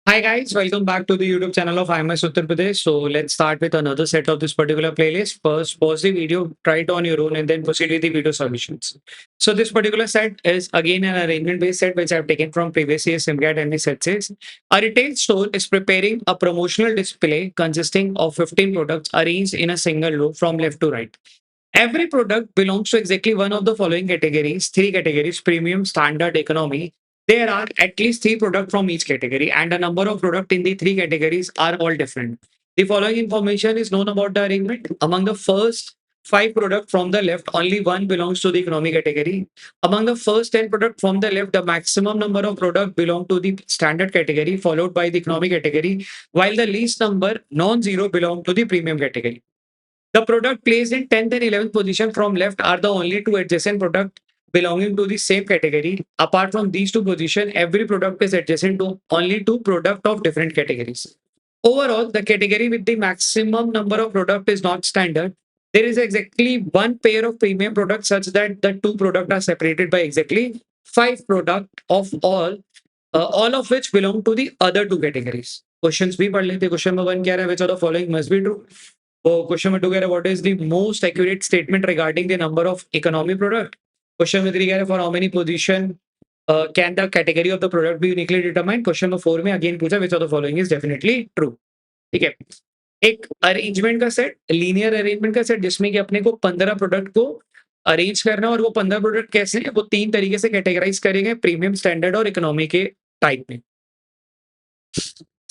Hi guys, welcome back to the YouTube channel of IMS Uttar Pradesh. So let's start with another set of this particular playlist. First, pause the video, try it on your own, and then proceed with the video solutions. So this particular set is again an arrangement-based set which I've taken from previous year's SIMCAT and the set says. A retail store is preparing a promotional display consisting of 15 products arranged in a single row from left to right. Every product belongs to exactly one of the following categories, three categories: premium, standard, economy. There are at least three products from each category, and the number of products in the three categories are all different. The following information is known about the arrangement. Among the first five products from the left, only one belongs to the economy category. Among the first 10 products from the left, the maximum number of products belong to the standard category, followed by the economy category, while the least number, non-zero, belong to the premium category. The product placed in 10th and 11th position from left are the only two adjacent products belonging to the same category. Apart from these two positions, every product is adjacent to only two products of different categories. Overall, the category with the maximum number of products is not standard. There is exactly one pair of premium products such that the two products are separated by exactly five products of all of which belong to the other two categories. Questions भी पढ़ लेते. Question number one क्या रहा है? Which of the following must be true? Question number two कह रहा है, what is the most accurate statement regarding the number of economy product? Question number three कह रहा है, for how many position can the category of the product be uniquely determined? Question number four में again पूछा which of the following is definitely true. ठीक है. एक arrangement का set, linear arrangement का सेट जिसमें कि अपने को 15 प्रोडक्ट को अरेंज करना है और वो 15 प्रोडक्ट कैसे हैं वो तीन तरीके से कैटेगराइज करेंगे, प्रीमियम, स्टैंडर्ड और इकोनॉमी के टाइप में.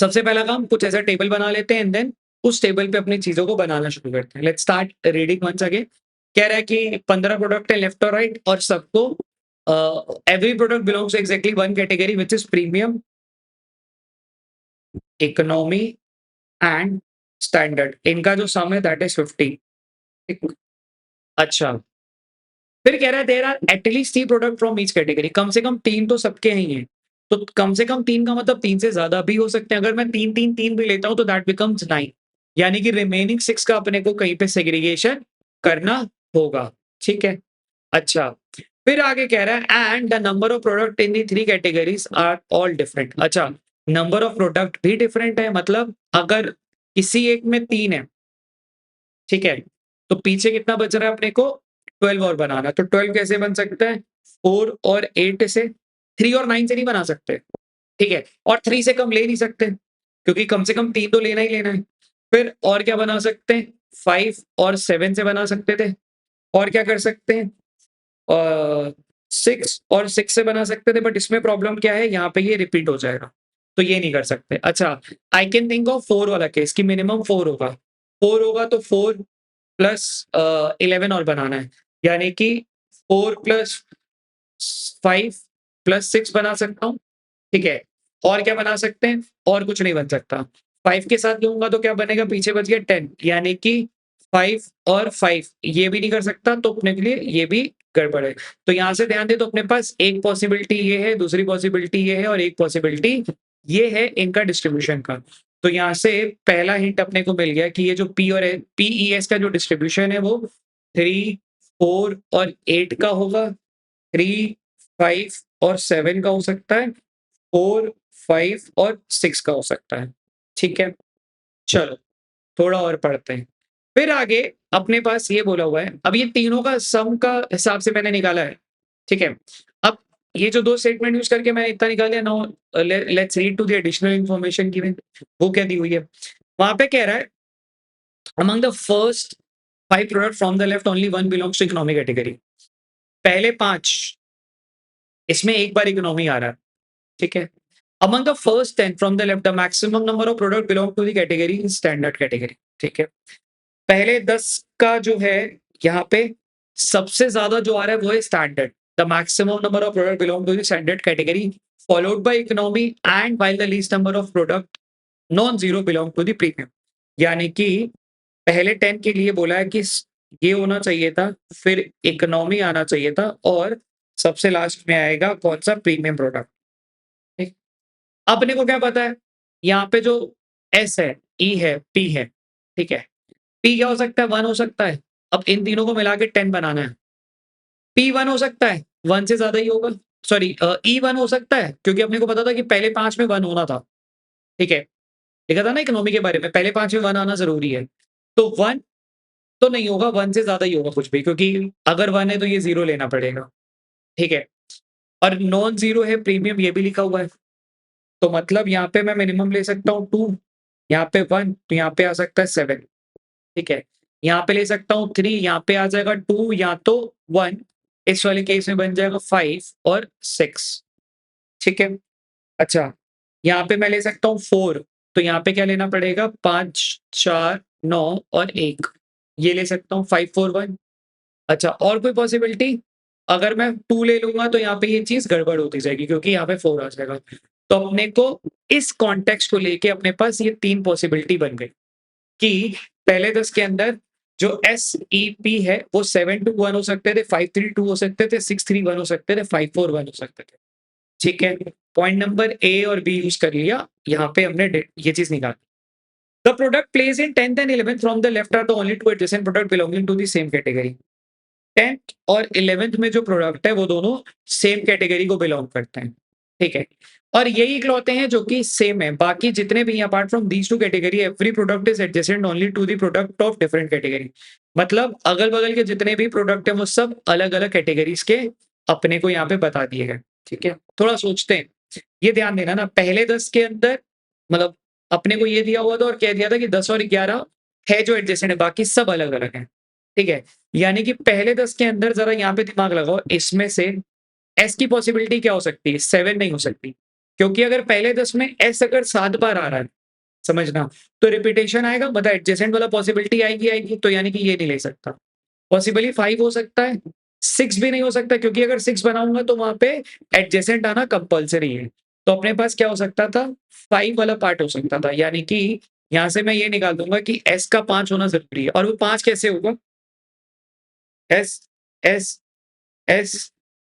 सबसे पहला काम कुछ ऐसा टेबल बना लेते हैं एंड देन उस टेबल पे अपनी चीजों को बनाना शुरू करते हैं. Let's start reading once again. कह रहा है कि 15 प्रोडक्ट है लेफ्ट और राइट और सबको every product belongs to exactly one category which is premium, economy and standard. इनका जो सम है दैट इज 50. अच्छा, फिर कह रहा है there are at least 3 product from each category. कम से कम 3 तो सबके ही हैं. तो कम से कम 3 का मतलब 3 से ज़्यादा भी हो सकते हैं. अगर मैं 3 भी लेता हूँ तो दैट बिकम्स 9. यानी कि रिमेनिंग 6 का अपने को कहीं पे सेग्रीगेशन करना होगा. ठीक है? अच्छा, फिर आगे कह रहा है and the number of product in the 3 categories are all different. अच्छा, नंबर ऑफ प्रोडक्ट भी डिफरेंट है. मतलब अगर किसी एक में 3 है, ठीक है? तो पीछे कितना बच रहा है अपने को? 12 और बनाना. तो 12 कैसे बन सकता है? 4 और 8 से. 3 और 9 से नहीं बना सकते, ठीक है? और 3 से कम ले नहीं सकते, क्योंकि कम से कम 3 तो लेना ही लेना है. फिर और क्या बना सकते हैं? 5 और 7 से बना सकते थे. और क्या कर सकते हैं? 6 और 6 से बना सकते थे, बट इसमें प्रॉब्लम क्या है? यहाँ पे ये रिपीट हो जाएगा, तो ये नहीं कर सकते. अच्छा, आई कैन थिंक ऑफ 4 वाला केस कि मिनिमम 4 होगा. 4 होगा तो 4 प्लस 11 और बनाना है, यानी कि 4 प्लस 5 प्लस 6 बना सकता हूँ, ठीक है? और क्या बना सकते हैं? और कुछ नहीं बन सकता. 5 के साथ लूँगा तो क्या बनेगा? पीछे बच गया 10, यानी कि 5 और 5 ये भी नहीं कर सकता, तो अपने के लिए ये भी गड़बड़ है. तो यहाँ से ध्यान दें तो अपने पास एक पॉसिबिलिटी ये है, दूसरी पॉसिबिलिटी ये है और एक पॉसिबिलिटी ये है इनका डिस्ट्रीब्यूशन का. तो यहाँ से पहला हिंट अपने को मिल गया कि ये जो पी और पीईएस का जो डिस्ट्रीब्यूशन है वो 3, 4 और 8 का होगा. 3, 5 और 7 का हो सकता है. 4, 5 और 6 का हो सकता है. ठीक है? चलो, थोड़ा और पढ़ते हैं. फिर आगे अपने पास ये बोला हुआ है, अब ये तीनों का सम का हिसाब से मैंने निकाला है. ठीक है? अब ये जो 2 स्टेटमेंट यूज़ करके मैंने इतना निकाल लिया. Now let's read to the additional information given. वो क्या दी हुई है? वहाँ पे कह रहा है among the first 5 product from the left only 1 belongs to economy category. पहले 5 इसमें एक बार इकोनॉमी आ रहा है. ठीक है? Among the first 10 from the left the maximum number of product belong to the category standard category. ठीक है? पहले 10 का जो है यहाँ पे सबसे ज्यादा जो आ रहा है वो है standard. The maximum number of product belong to the standard category followed by economy and while the least number of product non zero belong to the premium. यानी कि पहले 10 के लिए बोला है कि ये होना चाहिए था, फिर इकोनॉमी आना चाहिए था और सबसे लास्ट में आएगा कौन सा? Premium product. ठीक. अपने को क्या पता है? यहाँ पे जो एस है, ई है, पी है. ठीक है? पी क्या हो सकता है? 1 हो सकता है. अब इन तीनों को मिला के 10 बनाना है. पी 1 हो सकता है, 1 से ज़्यादा ही होगा. सॉरी, ई 1 हो सकता है क्योंकि अपने को पता था कि पहले 5 में 1 होना था. ठीक है? लिखा था ना इकोनॉमी के बारे में, पहले 5 में 1 आना ज़रूरी है। तो 1 तो नहीं होगा, 1 से ज़्यादा ही होगा कुछ भी, क्योंकि अगर 1 है तो ये 0 लेना पड़ेगा, ठीक है? और नॉन ज़ीरो है प्रीमियम, ये भी लिखा हुआ है। तो मतलब यहाँ पे मैं मिनिमम ले सकता हूँ 2, यहाँ पे 1, तो यहाँ पे आ सकता है 7, ठीक है? यहाँ पे ले सकता हूँ 3, यहाँ पे आ जाएगा 2 या तो 1, इस वाले केस में बन जाएगा 5 और 6, ठीक है? अच्छा, यहाँ पे मैं ले सकता हूँ 4, तो यहाँ पे क्या लेना पड़ेगा, 5, 4, 9 और 1, ये ले सकता हूँ 5, 4, 1। अच्छा, और कोई पॉसिबिलिटी? अगर मैं 2 ले लूँगा तो यहाँ पे ये चीज़ गड़बड़ होती जाएगी, क्योंकि यहाँ पे 4 आ जाएगा। तो अपने को इस कॉन्टेक्स्ट को लेके अपने पास ये 3 पॉसिबिलिटी बन गई कि पहले 10 के अंदर जो एसईपी है वो 7, 2, 1 हो सकते थे, 5, 3, 2 हो सकते थे, 6, 3, 1 हो सकते थे, 5, 4, 1 हो सकते थे। ठीक है? पॉइंट नंबर ए और बी यूज़ कर लिया, यहाँ पे हमने ये चीज़ निकाली। The product placed in 10th and 11th from the left are the only two adjacent product belonging to the same category. 10th और 11th में जो प्रोडक्ट है वो दोनों सेम कैटेगरी को बिलोंग करते हैं, ठीक है? और यही इकलौते हैं जो कि सेम है, बाकी जितने भी apart from these two category every product is adjacent only to the product of different category. मतलब अगल-बगल के जितने भी प्रोडक्ट हैं वो सब अलग-अलग कैटेगरीज के अपने को यहाँ पे बता दिए गए, ठीक है? थोड़ा सोचते हैं, ये ध्यान देना ना, पहले 10 के अंदर मतलब अपने को ये दिया हुआ था और कह दिया था कि 10 और 11 है जो एडजेसेंट है, बाकी सब अलग-अलग हैं, ठीक है? यानी कि पहले 10 के अंदर ज़रा यहाँ पे दिमाग लगाओ, इसमें से एस की पॉसिबिलिटी क्या हो सकती है? 7 नहीं हो सकती, क्योंकि अगर पहले 10 में एस अगर 7 बार आ रहा है, समझना, तो रिपीटेशन आएगा, मतलब एडजेसेंट वाला पॉसिबिलिटी आएगी, तो यानी कि ये नहीं ले सकता। पॉसिबली 5 हो सकता है, 6 भी नहीं हो सकता, क्योंकि अगर 6 बनाऊँगा तो वहाँ पे एडजेसेंट आना कंपल्सरी है। तो अपने पास क्या हो सकता था? 5 वाला पार्ट हो सकता था, यानी कि यहाँ से मैं ये निकाल दूँगा कि एस का 5 होना ज़रूरी है, और वो 5 कैसे होगा? S, S, S,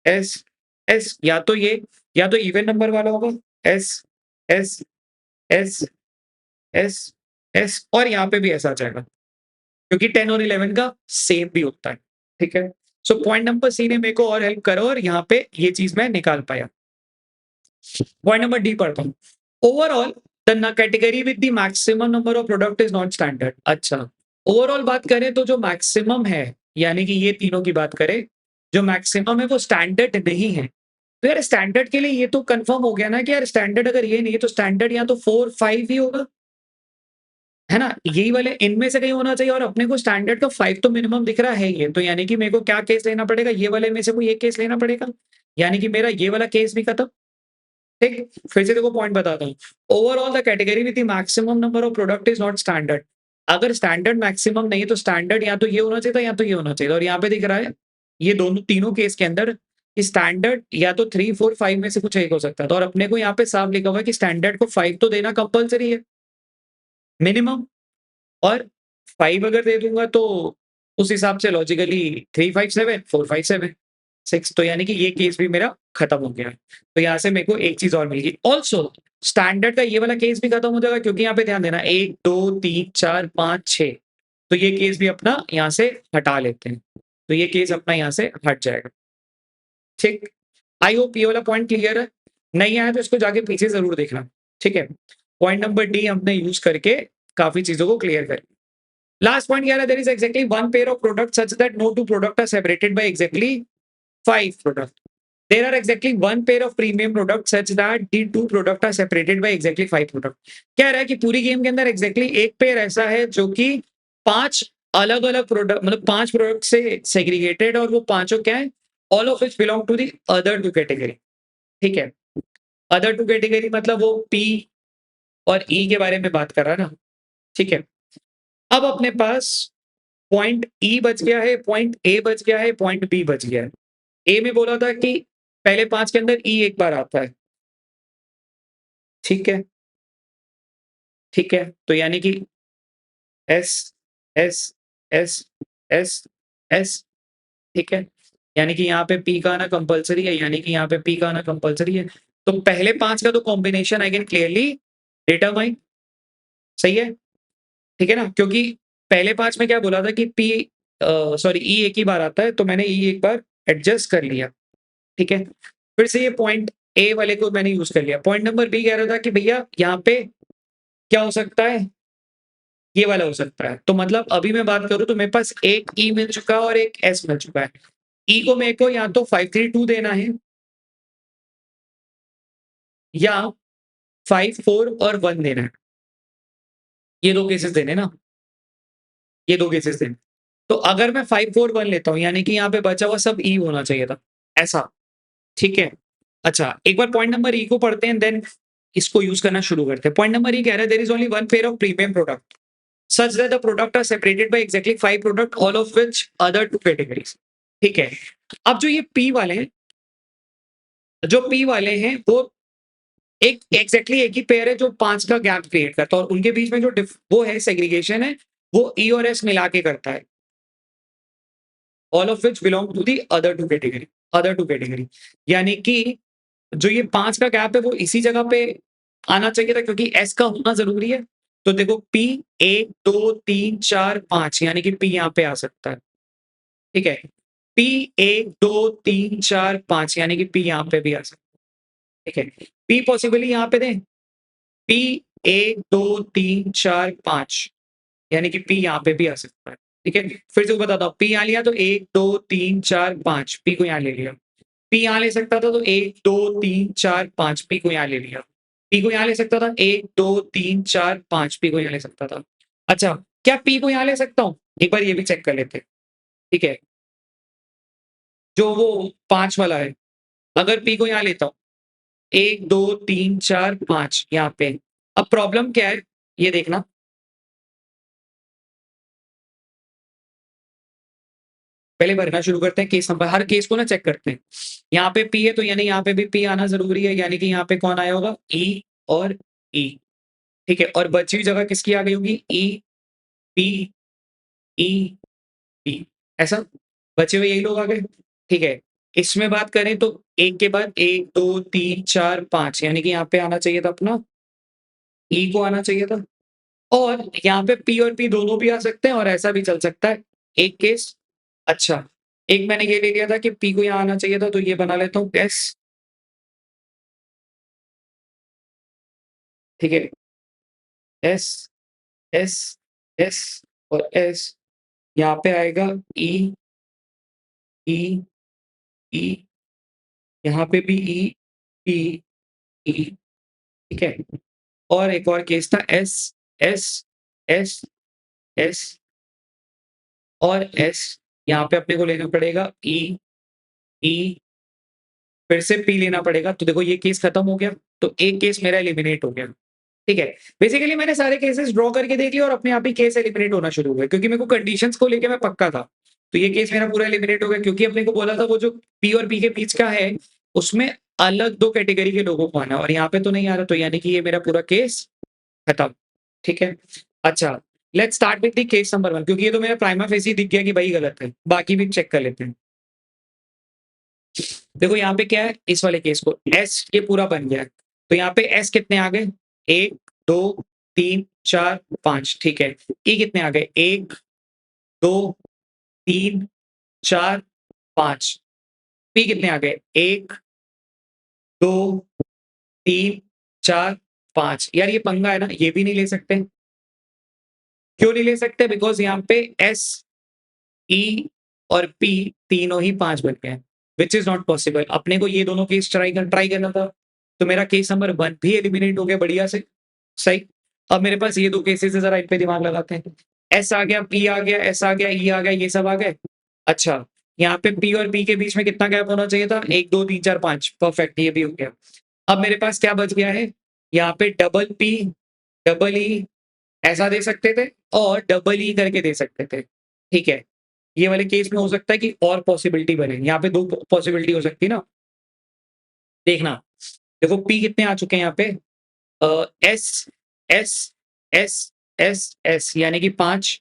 S, S, या तो इवन नंबर वाला होगा, S, S, S, S, S, और यहाँ पे भी एस आ जाएगा, क्योंकि 10 और 11 का सेम भी होता है, ठीक है? सो पॉइंट नंबर सी ने मेरे को और हेल्प करा और यहाँ पे ये चीज़ मैं निकाल पाया। पॉइंट नंबर डी पढ़ता हूँ। Overall the category with the maximum number of product is not standard. अच्छा, ओवरऑल बात करें तो जो मैक्सिमम है, यानी कि ये तीनों की बात करें, जो मैक्सिमम है वो स्टैंडर्ड नहीं है। तो यार स्टैंडर्ड के लिए ये तो कंफर्म हो गया ना कि यार स्टैंडर्ड अगर ये नहीं है तो स्टैंडर्ड या तो 4, 5 ही होगा, है ना? यही वाले इनमें से कहीं होना चाहिए, और अपने को स्टैंडर्ड का 5 तो मिनिमम दिख रहा है ये, तो यानी कि मेरे को क्या केस लेना पड़ेगा? ये वाले में से कोई एक केस लेना पड़ेगा, यानी कि मेरा ये वाला केस भी खत्म। ठीक, फिर से देखो पॉइंट बताता हूँ। Overall the category with the maximum number of product is not standard. अगर स्टैंडर्ड मैक्सिमम नहीं है तो स्टैंडर्ड या तो ये होना चाहिए था या तो ये होना चाहिए था, और यहाँ पे दिख रहा है ये दोनों तीनों केस के अंदर कि स्टैंडर्ड या तो 3, 4, 5 में से कुछ एक हो सकता था, और अपने को यहाँ पे साफ लिखा हुआ है कि स्टैंडर्ड को 5 तो देना कंपल्सरी है मिनिमम, और 5 अगर दे दूंगा तो उस हिसाब से लॉजिकली 3, 5, 7, 4, 5, 7, 6, तो यानी कि ये केस भी मेरा खत्म हो गया। तो यहाँ से मेरे को एक चीज और मिल गई। ऑल्सो स्टैंडर्ड का ये वाला केस भी खत्म हो जाएगा, क्योंकि यहाँ पे ध्यान देना 1, 2, 3, 4, 5, 6, तो ये केस भी अपना यहाँ से हटा लेते हैं। तो ये केस अपना यहाँ से हट जाएगा। ठीक, आई होप ये वाला पॉइंट क्लियर है। नहीं आया तो इसको जाके पीछे जरूर देखना, ठीक है? पॉइंट नंबर डी हमने यूज करके काफी चीजों को क्लियर कर। लास्ट पॉइंट क्या है? There is exactly one pair of product such that no two product are separated by exactly 5 product. There are exactly one pair of premium products such that the two products are separated by exactly 5 products. कह रहा है कि पूरी game के अंदर exactly एक pair ऐसा है जो कि 5 अलग-अलग प्रोडक्ट, मतलब 5 प्रोडक्ट से सेग्रीगेटेड, और वो पांचों क्या है? All of which belong to the other two category, ठीक है? अदर टू कैटेगरी मतलब वो पी और ई के बारे में बात कर रहा है ना, ठीक है? अब अपने पास पॉइंट ई बच गया है, पॉइंट ए बच गया है, पॉइंट बी बच गया है। ए में बोला था कि पहले 5 के अंदर ई एक बार आता है, ठीक है? ठीक है, तो यानी कि S, S, S, S, S, ठीक है? यानी कि यहाँ पे पी का आना कंपल्सरी है, यानी कि यहाँ पे पी का आना कंपल्सरी है। तो पहले 5 का तो combination I can clearly determine, सही है? ठीक है ना? क्योंकि पहले 5 में क्या बोला था कि पी सॉरी ई एक ही बार आता है, तो मैंने ई एक बार एडजस्ट कर लिया, ठीक है? फिर से ये पॉइंट ए वाले को मैंने यूज़ कर लिया। पॉइंट नंबर बी कह रहा था कि भैया यहाँ पे क्या हो सकता है? ये वाला हो सकता है। तो मतलब अभी मैं बात करूँ तो मेरे पास एक ई मिल चुका है और एक एस मिल चुका है। ई को मेरे को या तो 532 देना है या 5, 4 और 1 देना है। ये 2 केसेस देने ना, ये 2 केसेस देने। तो अगर मैं 5, 4, 1 लेता हूँ यानी कि यहाँ पे बचा हुआ सब ई होना चाहिए था, ऐसा, ठीक है? अच्छा, एक बार पॉइंट नंबर ई को पढ़ते हैं देन इसको यूज़ करना शुरू करते हैं। पॉइंट नंबर ई कह रहा है there is only one pair of premium product such that the product are separated by exactly 5 product all of which other 2 categories। ठीक है। अब जो ये P वाले हैं, जो P वाले हैं वो एक एग्जैक्टली एक ही पेयर है जो 5 का गैप क्रिएट करता है और उनके बीच में जो वो है सेग्रीगेशन है वो E और S मिला के करता है। All of which belong to the other two category यानी कि जो ये 5 का गैप है वो इसी जगह पे आना चाहिए था क्योंकि S का होना ज़रूरी है। तो देखो P 1, 2, 3, 4, 5 यानी कि P यहाँ पे आ सकता है। ठीक है? P 1, 2, 3, 4, 5 यानी कि P यहाँ पे भी आ सकता है। ठीक है? P पॉसिबली यहाँ पे दें? P 1, 2, 3, 4, 5 यानी कि P यहाँ पे भी आ सकता है। ठीक है? फिर से बताता हूँ, P यहाँ लिया तो 1, 2, 3, 4, 5 P को यहाँ ले लिया। P यहाँ ले सकता था तो 1, 2, 3, 4, 5 P को यहाँ ले लिया। P को यहाँ ले सकता था 1, 2, 3, 4, 5 P को यहाँ ले सकता था। अच्छा, क्या P को यहाँ ले सकता हूँ? एक बार ये भी चेक कर लेते हैं। ठीक है? जो वो 5 वाला है, अगर P को यहाँ लेता हूँ 1, 2, 3, 4, 5 यहाँ पे। अब प्रॉब्लम क्या है? ये देखना। पहले भरना शुरू करते हैं केस नंबर, हर केस को ना चेक करते हैं। यहाँ पे P है तो यानी यहाँ पे भी P आना ज़रूरी है, यानी कि यहाँ पे कौन आया होगा? E और E, ठीक है? और बची हुई जगह किसकी आ गई होगी? E, P, E, P, ऐसा? बचे हुए यही लोग आ गए, ठीक है? इसमें बात करें तो 1 के बाद 1, 2, 3, 4, 5 यानी कि यहाँ पे आना चाहिए था अपना E को आना चाहिए था और यहाँ पे P और P दोनों भी आ सकते हैं और ऐसा भी चल सकता है। एक केस अच्छा, एक मैंने ये ले लिया था कि P को यहाँ आना चाहिए था तो ये बना लेता हूँ S, ठीक है? S, S, S और S यहाँ पे आएगा E, E, E यहाँ पे भी E, P, E, ठीक है? और एक और केस था S, S, S, S और S यहाँ पे अपने को लेना पड़ेगा E, E फिर से P लेना पड़ेगा। तो देखो ये केस खत्म हो गया, तो एक केस मेरा एलिमिनेट हो गया। ठीक है? बेसिकली मैंने सारे केसेस ड्रॉ करके देख लिया और अपने आप ही केस एलिमिनेट होना शुरू हुए क्योंकि मेरे को कंडीशंस को लेके मैं पक्का था। तो ये केस मेरा पूरा एलिमिनेट हो गया क्योंकि अपने को बोला था वो जो P और P के बीच का है, उसमें अलग 2 कैटेगरी के लोगों को आना है और यहाँ पे तो नहीं आ रहा, तो यानी कि ये मेरा पूरा केस खत्म। ठीक है? अच्छा, let's start with the case number 1 क्योंकि ये तो मेरा प्राइमा फेसी दिख गया कि भाई गलत है। बाकी भी चेक कर लेते हैं। देखो यहाँ पे क्या है, इस वाले केस को S ये पूरा बन गया है। तो यहाँ पे S कितने आ गए? 1, 2, 3, 4, 5 ठीक है। E कितने आ गए? 1, 2, 3, 4, 5 P कितने आ गए? 1, 2, 3, 4, 5 यार ये पंगा है ना, ये भी नहीं ले सकते। क्यों नहीं ले सकते? बिकॉज़ यहाँ पे S, E और P तीनों ही 5 बन गए हैं, व्हिच इज़ नॉट पॉसिबल। अपने को ये दोनों केस ट्राई करना था। तो मेरा केस नंबर 1 भी एलिमिनेट हो गया बढ़िया से, सही। अब मेरे पास ये 2 केसेज़ है, ज़रा इन पे दिमाग लगाते हैं। S आ गया, P आ गया, S आ गया, E आ गया, ये सब आ गए। अच्छा, यहाँ पे P और P के बीच में कितना गैप होना चाहिए था? 1, 2, 3, 4, 5 परफेक्ट ये भी हो गया। अब मेरे पास क्या बच गया है? यहाँ पे डबल P, डबल E ऐसा दे सकते थे और डबल E करके दे सकते थे। ठीक है? ये वाले केस में हो सकता है कि और पॉसिबिलिटी बने। यहाँ पे 2 पॉसिबिलिटी हो सकती है ना। देखना, देखो P कितने आ चुके हैं यहाँ पे? S, S, S, S, S यानी कि 5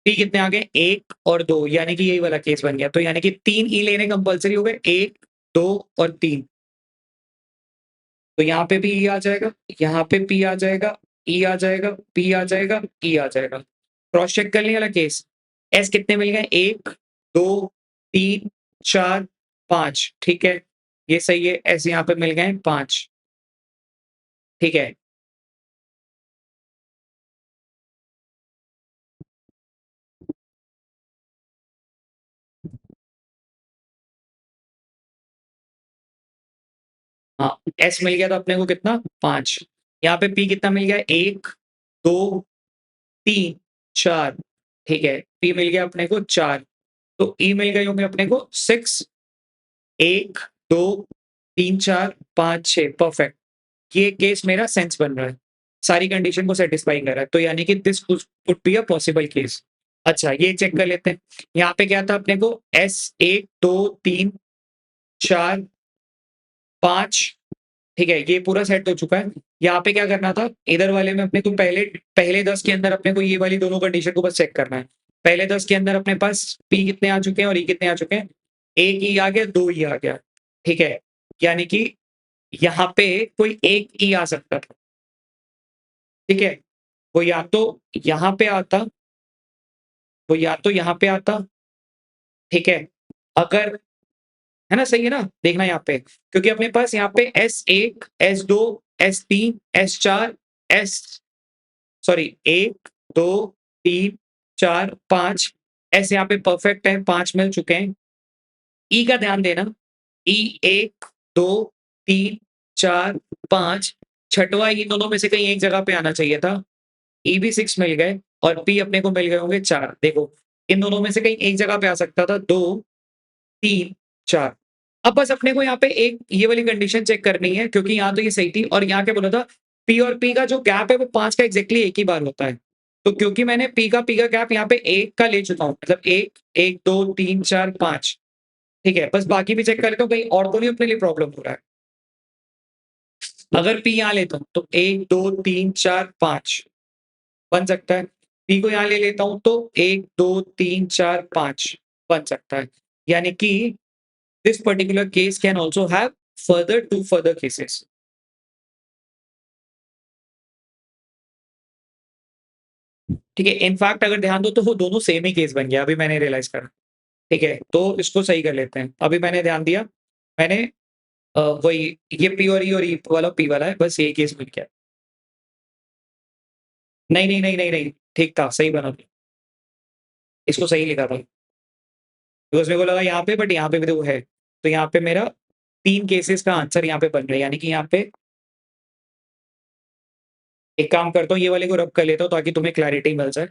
P कितने आ गए? 1 और 2 यानी कि यही वाला केस बन गया। तो यानी कि 3 E लेने कंपल्सरी हो गए, 1, 2 और 3। तो यहाँ पे भी E आ जाएगा, यहाँ पे P आ जाएगा, E आ जाएगा, P आ जाएगा, E आ जाएगा। क्रॉस चेक करने वाला केस। S कितने मिल गए? 1, 2, 3, 4, 5 ठीक है, ये सही है। S यहाँ पे मिल गए 5 ठीक है। हाँ, एस मिल गया था अपने को कितना 5। यहाँ पे पी कितना मिल गया 1 2 3 4 ठीक है, पी मिल गया अपने को 4 तो ई मिल गए होंगे अपने को 6 1 2 3 4 5 6 परफेक्ट। ये केस मेरा सेंस बन रहा है, सारी कंडीशन को सेटिस्फाई कर रहा है, तो यानी कि this would be a possible case. अच्छा ये चेक कर लेते हैं, यहाँ पे क्या था अपने को एस 1 2 3 4 5 ठीक है, ये पूरा सेट हो चुका है। यहाँ पे क्या करना था, इधर वाले में अपने को पहले पहले 10 के अंदर अपने को ये वाली दोनों कंडीशन को बस चेक करना है। पहले 10 के अंदर अपने पास पी कितने आ चुके हैं और ई कितने आ चुके हैं, 1 ई आ गया 2 ई आ गया ठीक है, यानी कि यहाँ पे कोई एक ई आ सकता था ठीक है, वो या तो यहाँ पे आता, वो या तो यहाँ पे आता ठीक है, अगर है ना, सही है ना, देखना यहाँ पे क्योंकि अपने पास यहाँ पे S1 S2 S3 S4 S sorry 1 2 3 4 5 S यहाँ पे परफेक्ट है, 5 मिल चुके हैं। ई का ध्यान देना, ई 1 2 3 4 5 छठवां ई दोनों में से कहीं एक जगह पे आना चाहिए था, ई भी 6 मिल गए और पी अपने को मिल गए होंगे 4। देखो इन दोनों में से कहीं एक जगह पे आ सकता था 2 3 4। अब बस अपने को यहाँ पे एक ये वाली कंडीशन चेक करनी है क्योंकि यहाँ तो ये सही थी और यहाँ क्या बोला था, पी और पी का जो गैप है वो 5 का एग्जैक्टली एक ही बार होता है। तो क्योंकि मैंने पी का गैप यहाँ पे 1 का ले चुका हूँ, मतलब 1 1 2 3 4 5 ठीक है, बस बाकी भी चेक कर लेता हूँ कहीं और तो नहीं अपने लिए प्रॉब्लम हो रहा है। अगर पी यहाँ लेता हूँ तो 1 2 3 4 5 बन सकता है, पी को यहाँ ले लेता हूँ तो 1 2 3 4 5 बन सकता है, यानी कि this particular case can also have further cases. ठीक है, इनफैक्ट अगर ध्यान दो तो वो दोनों सेम ही केस बन गया, अभी मैंने रियलाइज करा। ठीक है, तो इसको सही कर लेते हैं। अभी मैंने ध्यान दिया, मैंने वही ये पी और ई वाला पी वाला है, बस ये केस मिल गया। नहीं नहीं नहीं नहीं नहीं, ठीक था, सही बना, इसको सही लिखा था बिकॉज मेरे को लगा यहाँ पे, बट यहाँ पे भी तो वो है, तो यहाँ पे मेरा 3 केसेस का आंसर यहाँ पे बन रहा है, यानी कि यहाँ पे एक काम करता हूँ, ये वाले को रब कर लेता हूँ ताकि तुम्हें क्लैरिटी मिल जाए।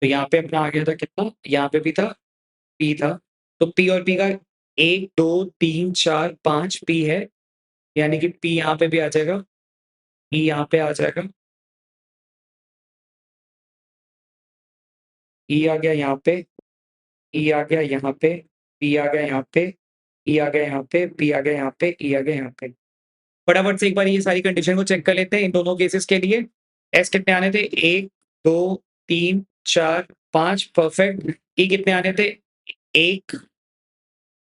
तो यहाँ पे अपना आ गया था कितना, यहाँ पे भी था पी था, तो पी और पी का 1 2 3 4 5 पी है, यानी कि पी यहाँ पे भी आ जाएगा, ई यहाँ पे आ जाएगा, ई आ गया यहाँ पे, ई आ गया यहाँ पे, पी आ गया यहाँ पे, ई आ गया यहाँ पे, पी आ गया यहाँ पे, ई आ गया यहाँ पे। फटाफट से एक बार ये सारी कंडीशन को चेक कर लेते हैं इन दोनों केसेस के लिए। एस कितने आने थे 1 2 3 4 5 परफेक्ट, ई कितने आने थे 1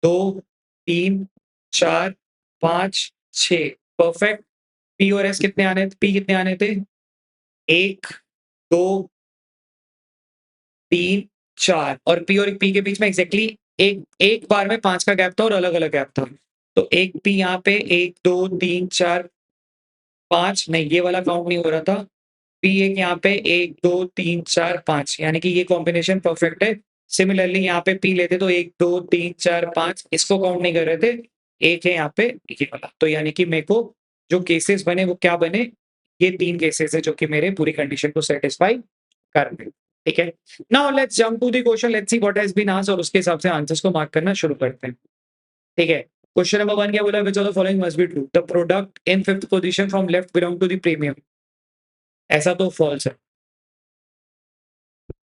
2 3 4 5 6 परफेक्ट, पी और एस कितने आने, पी कितने आने थे 1 2 3 4 और पी के बीच में एग्जैक्टली एक एक बार में 5 का गैप था और अलग-अलग गैप था। तो एक पी यहाँ पे 1 2 3 4 5 नहीं, ये वाला काउंट नहीं हो रहा था। पी एक यहाँ पे 1 2 3 4 5 यानी कि ये कॉम्बिनेशन परफेक्ट है। सिमिलरली यहाँ पे पी लेते तो 1 2 3 4 5 इसको काउंट नहीं कर रहे थे। एक है यहाँ पे ये वाला। तो यानी कि मेरे को जो केसेस बने वो क्या बने? ये 3 केसेस है जो कि मेरे पूरी कंडीशन को सैटिस्फाई कर रहे हैं। ठीक है? Now let's jump to the question, let's see what has been asked और उसके हिसाब से आंसर्स को मार्क करना शुरू करते हैं। ठीक है? क्वेश्चन नंबर 1 क्या बोला? Which of the following must be true? The product in 5th position from left belong to the premium. ऐसा तो फॉल्स है।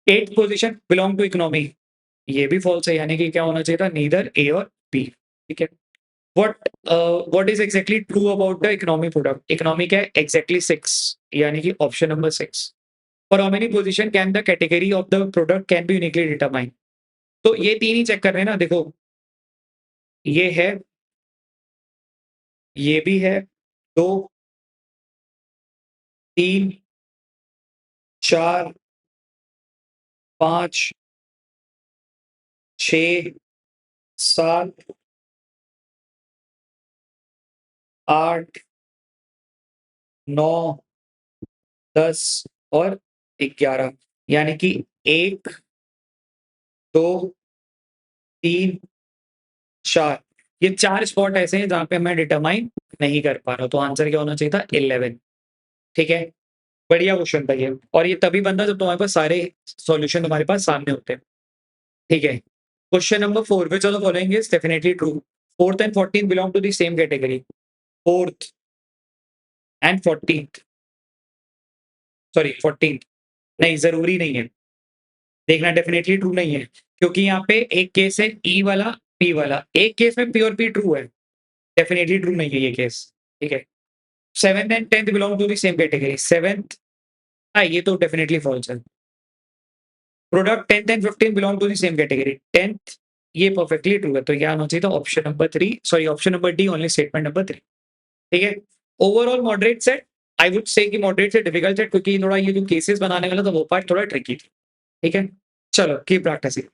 8th position belong to economy, ये भी फॉल्स है, यानी कि क्या होना चाहिए था? नीदर ए और बी। ठीक है? What is exactly true about the economy product? Economy क्या है? एग्जैक्टली 6, यानी कि option number 6। For how many position can the category of the product can be uniquely determine? तो ये 3 ही चेक कर रहे हैं ना, देखो ये है, ये भी है, 2 3 4 5 6 7 8, 9, 10 और 11 यानी कि 1, 2, 3, 4 ये 4 स्पॉट ऐसे हैं जहाँ पे मैं डिटरमाइन नहीं कर पा रहा हूँ, तो आंसर क्या होना चाहिए था 11। ठीक है, बढ़िया क्वेश्चन था ये, और ये तभी बनता जब तुम्हारे पास सारे सॉल्यूशन तुम्हारे पास सामने होते हैं। ठीक है, question number 4, which of the following is definitely true? 4th and 14th belong to the same category. 4th and 14th, sorry 14th नहीं, जरूरी नहीं है, देखना डेफिनेटली ट्रू नहीं है, क्योंकि यहाँ पे एक केस है ई वाला पी वाला, एक केस में पी और पी ट्रू है, डेफिनेटली ट्रू नहीं है ये केस। ठीक है, 7th and 10th belong to the same category. 7th, ये तो डेफिनेटली फॉल्स है। Product 10th and 15th belong to the same category. 10th ये परफेक्टली ट्रू है, तो क्या आना चाहिए था option number 3, sorry option number D, only statement number 3। ठीक है, overall moderate set, I would say कि मॉडरेट से डिफिकल्ट सेट, क्योंकि थोड़ा ये जो केसेस बनाने वाला था वो पार्ट थोड़ा ट्रिकी थी। ठीक है, चलो कीप प्रैक्टिसिंग।